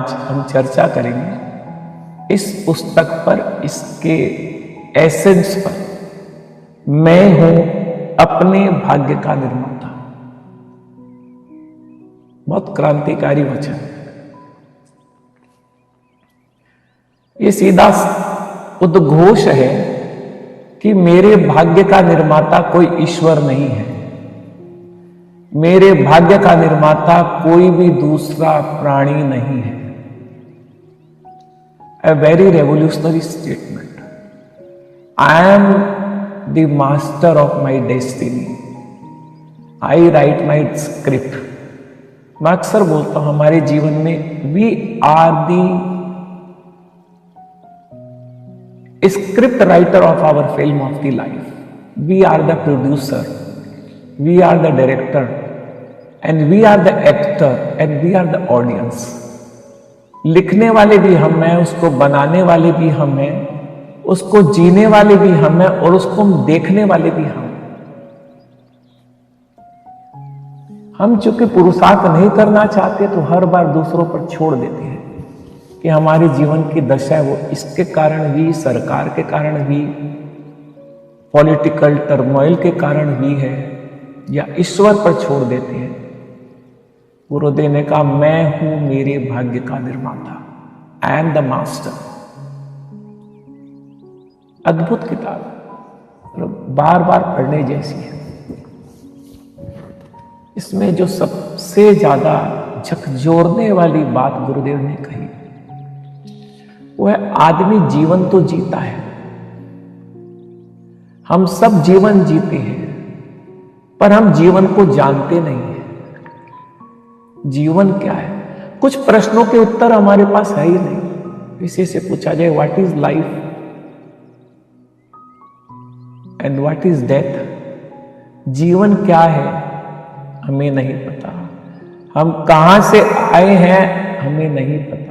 आज हम चर्चा करेंगे इस पुस्तक पर, इसके एसेंस पर। मैं हूं अपने भाग्य का निर्माता। बहुत क्रांतिकारी वचन। ये सीधा उद्घोष है कि मेरे भाग्य का निर्माता कोई ईश्वर नहीं है। मेरे भाग्य का निर्माता कोई भी दूसरा प्राणी नहीं है। A very revolutionary statement. I am the master of my destiny. I write my script. मैं अक्सर बोलता हूं हमारे जीवन में we are the script writer of our film of the life. We are the producer. We are the director. And we are the actor. And we are the audience. लिखने वाले भी हम हैं, उसको बनाने वाले भी हम हैं, उसको जीने वाले भी हम हैं और उसको देखने वाले भी हम। हम चूंकि पुरुषार्थ नहीं करना चाहते तो हर बार दूसरों पर छोड़ देते हैं कि हमारे जीवन की दशा है वो इसके कारण भी, सरकार के कारण भी, पॉलिटिकल टर्मोइल के कारण भी है, या ईश्वर पर छोड़ देते हैं। गुरुदेव ने कहा मैं हूं मेरे भाग्य का निर्माता। I am the master. अद्भुत किताब, बार बार पढ़ने जैसी है। इसमें जो सबसे ज्यादा झकझोरने वाली बात गुरुदेव ने कही वो है आदमी जीवन तो जीता है, हम सब जीवन जीते हैं, पर हम जीवन को जानते नहीं हैं। जीवन क्या है? कुछ प्रश्नों के उत्तर हमारे पास है ही नहीं। किसी से पूछा जाए what is life and what is death, जीवन क्या है हमें नहीं पता। हम कहां से आए हैं हमें नहीं पता।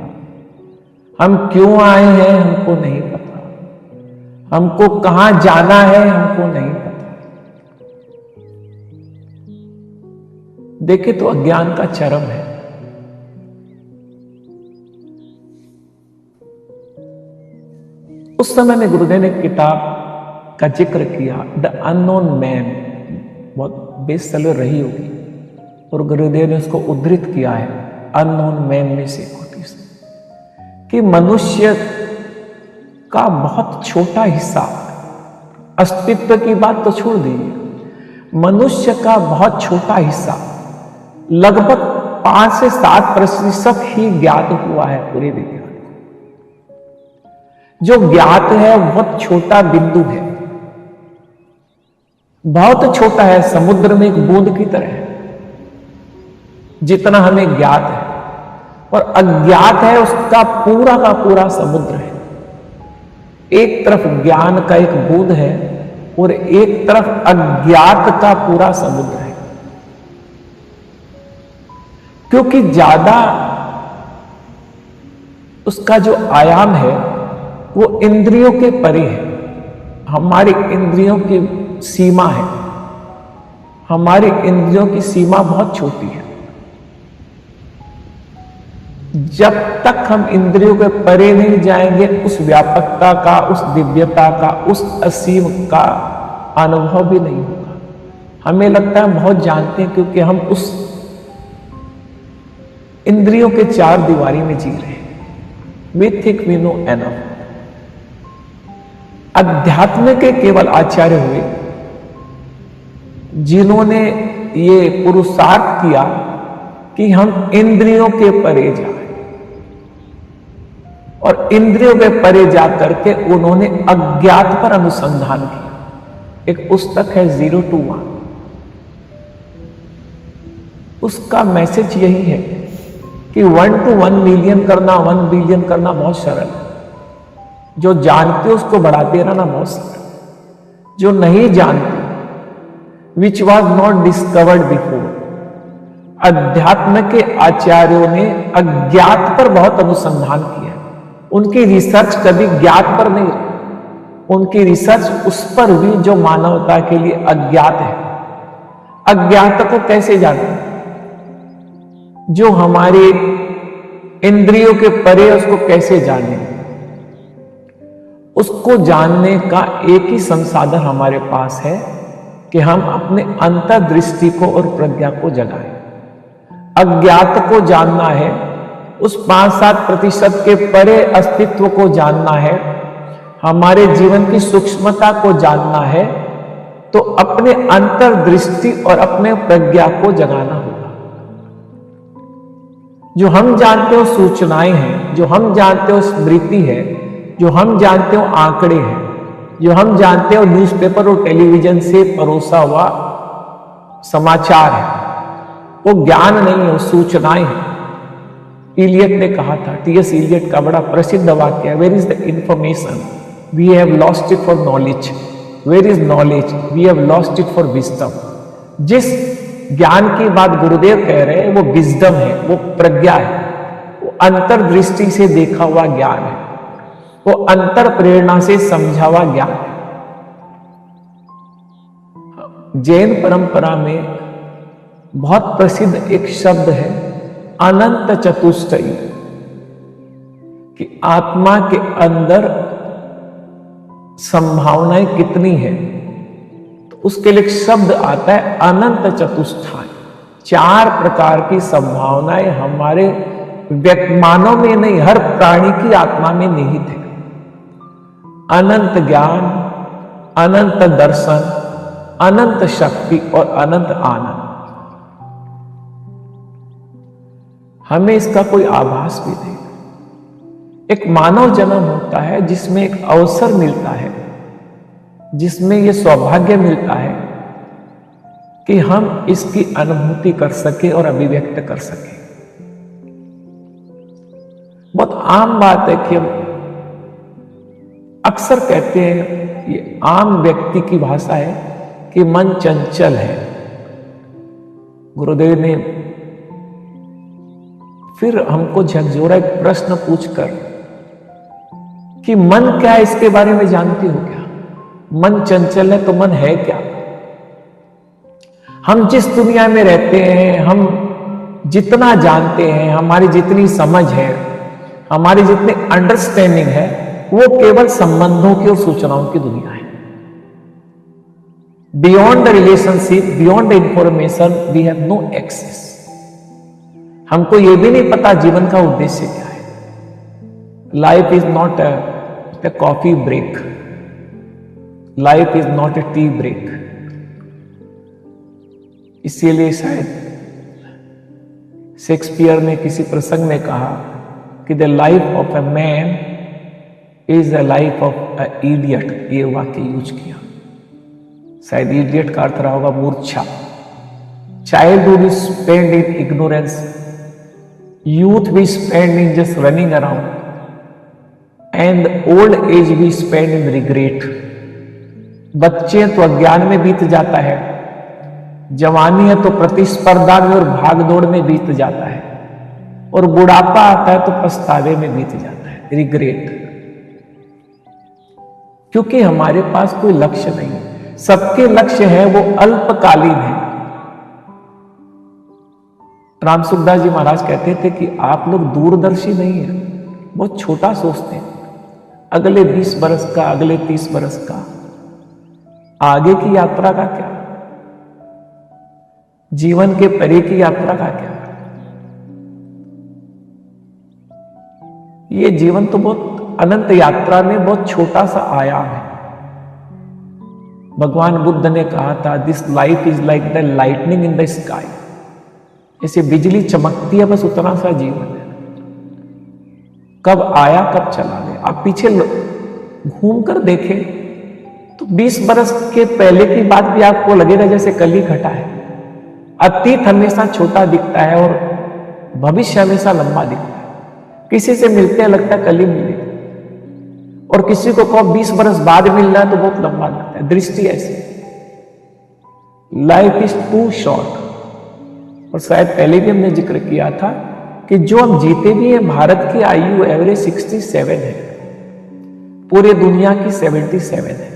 हम क्यों आए हैं हमको नहीं पता। हमको कहां जाना है हमको नहीं पता। देखे तो अज्ञान का चरम है। उस समय में गुरुदेव ने किताब का जिक्र किया, द अननोन मैन, बहुत बेस्ट सेलर रही होगी, और गुरुदेव ने उसको उद्धृत किया है अननोन मैन में से कि मनुष्य का बहुत छोटा हिस्सा, अस्तित्व की बात तो छोड़ दीजिए, मनुष्य का बहुत छोटा हिस्सा, लगभग 5 से 7% ही ज्ञात हुआ है पूरे विज्ञान को। जो ज्ञात है बहुत छोटा बिंदु है, बहुत छोटा है, समुद्र में एक बूंद की तरह है जितना हमें ज्ञात है, और अज्ञात है उसका पूरा का पूरा समुद्र है। एक तरफ ज्ञान का एक बूंद है और एक तरफ अज्ञात का पूरा समुद्र है। क्योंकि ज्यादा उसका जो आयाम है वो इंद्रियों के परे है। हमारी इंद्रियों की सीमा है, हमारी इंद्रियों की सीमा बहुत छोटी है। जब तक हम इंद्रियों के परे नहीं जाएंगे उस व्यापकता का, उस दिव्यता का, उस असीम का अनुभव भी नहीं होगा। हमें लगता है हम बहुत जानते हैं क्योंकि हम उस इंद्रियों के 4 दीवारी में जी रहे हैं। We think we know enough. अध्यात्म के केवल आचार्य हुए जिन्होंने ये पुरुषार्थ किया कि हम इंद्रियों के परे जाए, और इंद्रियों के परे जाकर के उन्होंने अज्ञात पर अनुसंधान किया। एक पुस्तक है 0 to 1। उसका मैसेज यही है कि 1 to 1 मिलियन करना, 1 बिलियन करना बहुत सरल है। जो जानते उसको बढ़ाते रहना बहुत सरल। जो नहीं जानते, which was not discovered before, अध्यात्म के आचार्यों ने अज्ञात पर बहुत अनुसंधान किया। उनकी रिसर्च कभी ज्ञात पर नहीं, उनकी रिसर्च उस पर हुई जो मानवता के लिए अज्ञात है। अज्ञात को कैसे जाने? जो हमारे इंद्रियों के परे उसको कैसे जाने? उसको जानने का एक ही संसाधन हमारे पास है कि हम अपने अंतर्दृष्टि को और प्रज्ञा को जगाएं। अज्ञात को जानना है, उस 5-7% के परे अस्तित्व को जानना है, हमारे जीवन की सूक्ष्मता को जानना है, तो अपने अंतर्दृष्टि और अपने प्रज्ञा को जगाना होगा। जो हम जानते हो सूचनाएं हैं, जो हम जानते हो स्मृति है, जो हम जानते हो आंकड़े हैं, जो हम जानते हो न्यूज़पेपर और टेलीविजन से परोसा हुआ समाचार है, वो ज्ञान नहीं है, वो सूचनाएं हैं। इलियट ने कहा था, टीएस इलियट का बड़ा प्रसिद्ध वाक्य है, where is the information we have lost it for knowledge, where is knowledge we have lost it for wisdom. जिस ज्ञान की बात गुरुदेव कह रहे हैं वो विजडम है, वो प्रज्ञा है, वो अंतर्दृष्टि से देखा हुआ ज्ञान है, वो अंतर प्रेरणा से समझा हुआ ज्ञान है। जैन परंपरा में बहुत प्रसिद्ध एक शब्द है अनंत चतुष्टयी, कि आत्मा के अंदर संभावनाएं कितनी है, तो उसके लिए एक शब्द आता है अनंत चतुष्टाय। 4 प्रकार की संभावनाएं हमारे व्यक्तिमानों में नहीं, हर प्राणी की आत्मा में निहित है। अनंत ज्ञान, अनंत दर्शन, अनंत शक्ति और अनंत आनंद। हमें इसका कोई आभास भी नहीं। एक मानव जन्म होता है जिसमें एक अवसर मिलता है, जिसमें यह सौभाग्य मिलता है कि हम इसकी अनुभूति कर सके और अभिव्यक्त कर सके। बहुत आम बात है कि हम अक्सर कहते हैं, ये आम व्यक्ति की भाषा है कि मन चंचल है। गुरुदेव ने फिर हमको झकझोरा एक प्रश्न पूछकर कि मन क्या है, इसके बारे में जानती हो क्या? मन चंचल है तो मन है क्या? हम जिस दुनिया में रहते हैं, हम जितना जानते हैं, हमारी जितनी समझ है, हमारी जितनी अंडरस्टैंडिंग है, वो केवल संबंधों की और सूचनाओं की दुनिया है। Beyond the relationship, beyond the information we have no access. हमको ये भी नहीं पता जीवन का उद्देश्य क्या है। Life is not a coffee break. Life is not a tea break. इसीलिए शायद शेक्सपियर ने किसी प्रसंग में कहा कि the life of a man is the life of a idiot. ये वाक्य यूज किया। शायद इडियट का अर्थ रहा होगा मूर्छा। Childhood is spend in ignorance, youth भी spend in just running around, and old age भी स्पेंड इन रिग्रेट। बच्चे तो अज्ञान में बीत जाता है, जवानी है तो प्रतिस्पर्धा में और भागदौड़ में बीत जाता है, और बुढ़ापा आता है तो पछतावे में बीत जाता है, रिग्रेट। क्योंकि हमारे पास कोई लक्ष्य नहीं है। सबके लक्ष्य है वो अल्पकालीन है। राम सुखदास जी महाराज कहते थे कि आप लोग दूरदर्शी नहीं है, बहुत छोटा सोचते हैं। अगले 20 बरस का, अगले 30 बरस का, आगे की यात्रा का क्या? जीवन के परे की यात्रा का क्या? ये जीवन तो बहुत अनंत यात्रा में बहुत छोटा सा आयाम है। भगवान बुद्ध ने कहा था, this life is like the lightning in the sky. ऐसे बिजली चमकती है, बस उतना सा जीवन है। कब आया कब चला गया। आप पीछे घूम कर देखें तो 20 बरस के पहले की बात भी आपको लगेगा जैसे कल ही घटा है। अतीत हमेशा छोटा दिखता है और भविष्य हमेशा लंबा दिखता है। किसी से मिलते हैं लगता है कल ही मिले, और किसी को कहो 20 बरस बाद मिल रहा है तो बहुत लंबा लगता है। दृष्टि ऐसी, लाइफ इज टू शॉर्ट। और शायद पहले भी हमने जिक्र किया था कि जो हम जीते भी हैं, भारत की आयु एवरेज 67 है, पूरे दुनिया की 77 है।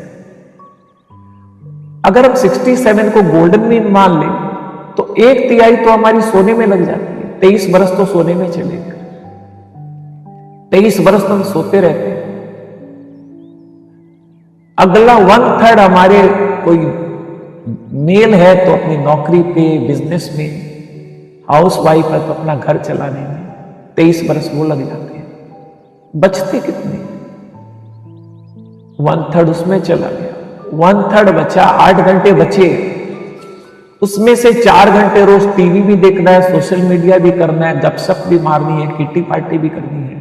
अगर हम 67 को गोल्डन मीन मान लें तो 1/3 तो हमारी सोने में लग जाती है। 23 बरस तो सोने में चले गए। 23 वर्ष तो हम सोते रहते हैं। अगला 1/3 हमारे कोई मेल है तो अपनी नौकरी पे, बिजनेस में, हाउस वाइफ है तो अपना घर चलाने में 23 वर्ष वो लग जाते हैं। बचते कितने? 1/3 उसमें चला गया, 1/3 बचा, 8 घंटे बचे, उसमें से 4 घंटे रोज टीवी भी देखना है, सोशल मीडिया भी करना है, गपशप भी मारनी है, किटी पार्टी भी करनी है।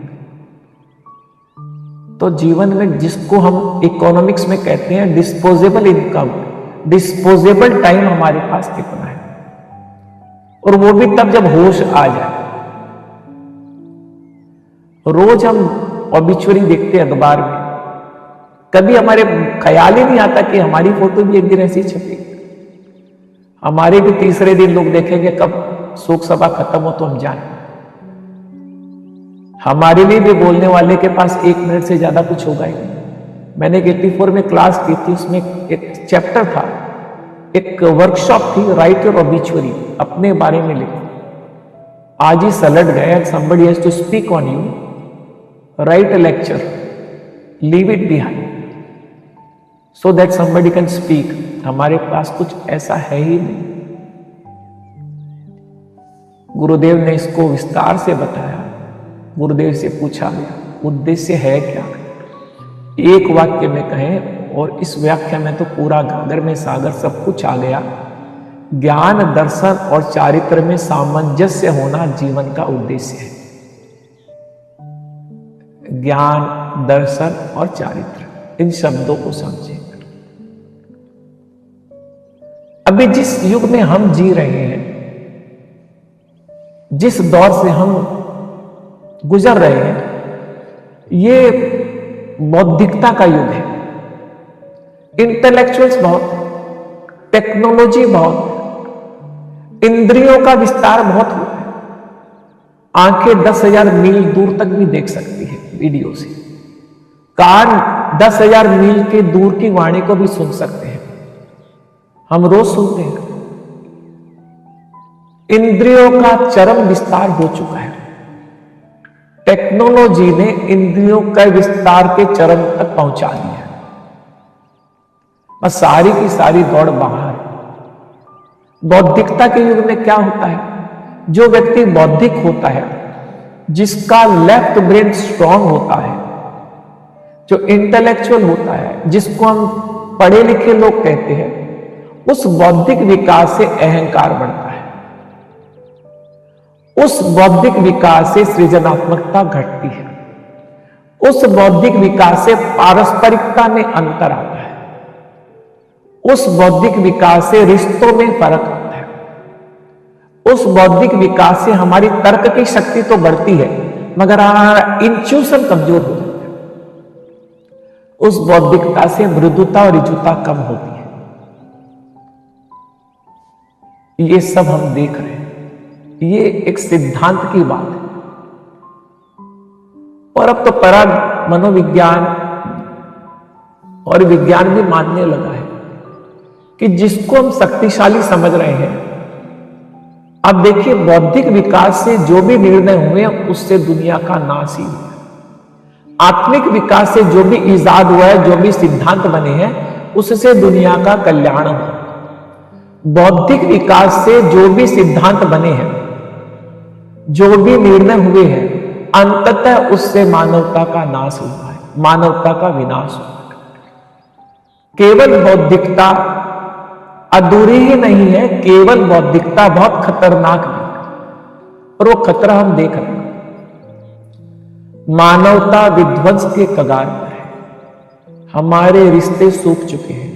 तो जीवन में जिसको हम इकोनॉमिक्स में कहते हैं डिस्पोजेबल इनकम, डिस्पोजेबल टाइम हमारे पास कितना है, और वो भी तब जब होश आ जाए। रोज हम ऑबिचुअरी देखते हैं अखबार में, कभी हमारे ख्याल ही नहीं आता कि हमारी फोटो भी एक दिन ऐसी छपेगी। हमारे भी तीसरे दिन लोग देखेंगे, कब शोक सभा खत्म हो तो हम जाएं। हमारे लिए भी बोलने वाले के पास 1 मिनट से ज्यादा कुछ होगा ही नहीं। मैंने 84 में क्लास की थी, उसमें एक चैप्टर था, एक वर्कशॉप थी, राइट योर ऑबिचुअरी, अपने बारे में लिखो। आज ही सलट गए, somebody has to speak on you, write a lecture, leave it behind so that somebody can speak। हमारे पास कुछ ऐसा है ही नहीं। गुरुदेव ने इसको विस्तार से बताया। गुरुदेव से पूछा गया उद्देश्य है क्या, एक वाक्य में कहें, और इस व्याख्या में तो पूरा गागर में सागर सब कुछ आ गया। ज्ञान, दर्शन और चारित्र में सामंजस्य होना जीवन का उद्देश्य है। ज्ञान, दर्शन और चारित्र, इन शब्दों को समझें। अभी जिस युग में हम जी रहे हैं, जिस दौर से हम गुजर रहे हैं, ये बौद्धिकता का युग है। इंटेलेक्चुअल्स बहुत, टेक्नोलॉजी बहुत, इंद्रियों का विस्तार बहुत हुआ है। आंखें 10,000 मील दूर तक भी देख सकती है वीडियो से, कान 10,000 मील के दूर की वाणी को भी सुन सकते हैं, हम रोज सुनते हैं। इंद्रियों का चरम विस्तार हो चुका है। टेक्नोलॉजी ने इंद्रियों का विस्तार के चरम तक पहुंचा दिया है। बस सारी की सारी दौड़ बाहर। बौद्धिकता के युग में क्या होता है, जो व्यक्ति बौद्धिक होता है, जिसका लेफ्ट ब्रेन स्ट्रांग होता है, जो इंटेलेक्चुअल होता है, जिसको हम पढ़े लिखे लोग कहते हैं, उस बौद्धिक विकास से अहंकार बढ़ता है। उस बौद्धिक विकास से सृजनात्मकता घटती है। उस बौद्धिक विकास से पारस्परिकता में अंतर आता है। उस बौद्धिक विकास से रिश्तों में फर्क आता है। उस बौद्धिक विकास से हमारी तर्क की शक्ति तो बढ़ती है, मगर हमारा इंट्यूशन कमजोर हो जाता है। उस बौद्धिकता से मृदुता और ऋजुता कम होती है। ये सब हम देख रहे हैं, ये एक सिद्धांत की बात है। और अब तो परा मनोविज्ञान और विज्ञान भी मानने लगा है कि जिसको हम शक्तिशाली समझ रहे हैं, अब देखिए बौद्धिक विकास से जो भी निर्णय हुए उससे दुनिया का नाश ही हुआ। आत्मिक विकास से जो भी इजाद हुआ है, जो भी सिद्धांत बने हैं, उससे दुनिया का कल्याण हुआ। बौद्धिक विकास से जो भी सिद्धांत बने हैं, जो भी निर्णय हुए हैं, अंततः उससे मानवता का नाश हुआ है, मानवता का विनाश हुआ है। केवल बौद्धिकता अधूरी ही नहीं है, केवल बौद्धिकता बहुत खतरनाक है, और वो खतरा हम देख रहे हैं। मानवता विध्वंस के कगार पर है। हमारे रिश्ते सूख चुके हैं।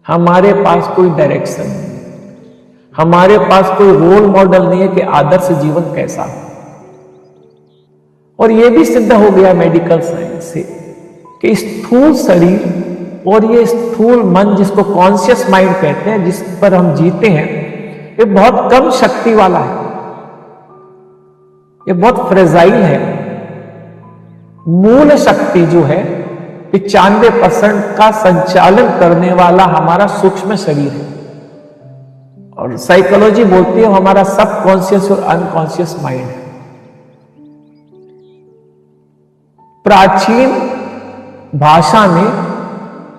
हमारे पास कोई डायरेक्शन नहीं, हमारे पास कोई रोल मॉडल नहीं है कि आदर्श जीवन कैसा हो। और यह भी सिद्ध हो गया मेडिकल साइंस से कि स्थूल शरीर और ये स्थूल मन, जिसको कॉन्शियस माइंड कहते हैं, जिस पर हम जीते हैं, ये बहुत कम शक्ति वाला है, ये बहुत फ्रेजाइल है। मूल शक्ति जो है 95% का संचालन करने वाला हमारा सूक्ष्म शरीर है, और साइकोलॉजी बोलती है हमारा सबकॉन्शियस और अनकॉन्शियस माइंड है। प्राचीन भाषा में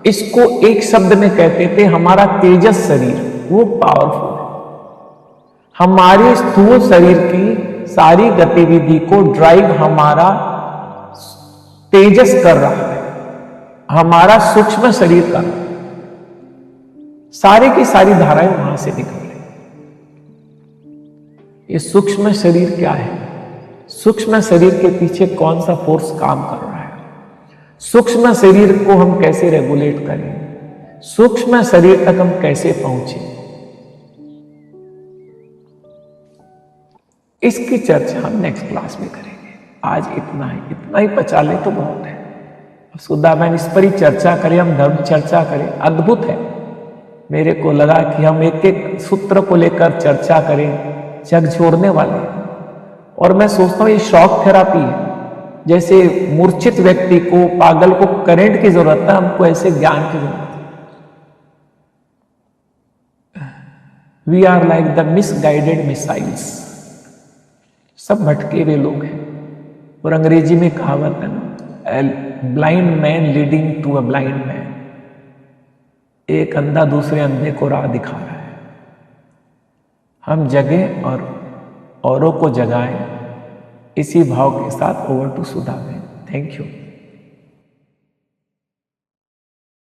इसको एक शब्द में कहते थे, हमारा तेजस शरीर, वो पावरफुल है। हमारे स्थूल शरीर की सारी गतिविधि को ड्राइव हमारा तेजस कर रहा है, हमारा सूक्ष्म शरीर कर रहा है। सारी की सारी धाराएं वहां से निकल रही। ये सूक्ष्म शरीर क्या है? सूक्ष्म शरीर के पीछे कौन सा फोर्स काम कर रहा है? सूक्ष्म शरीर को हम कैसे रेगुलेट करें? सूक्ष्म शरीर तक हम कैसे पहुंचे? इसकी चर्चा हम नेक्स्ट क्लास में करेंगे। आज इतना ही पचा ले तो बहुत है। सुधा बहन इस पर ही चर्चा करें, हम धर्म चर्चा करें, अद्भुत है। मेरे को लगा कि हम एक एक सूत्र को लेकर चर्चा करें, जग छोड़ने वाले। और मैं सोचता हूं ये शॉक थेरापी है। जैसे मूर्छित व्यक्ति को, पागल को करंट की जरूरत है, हमको ऐसे ज्ञान की जरूरत है। We are like the misguided missiles. सब भटके हुए लोग हैं। और अंग्रेजी में कहावत है ना, blind man leading to a blind man. एक अंधा दूसरे अंधे को राह दिखा रहा है। हम जगें और औरों को जगाएं। इसी भाव के साथ ओवर टू सुधा बहन। Thank you.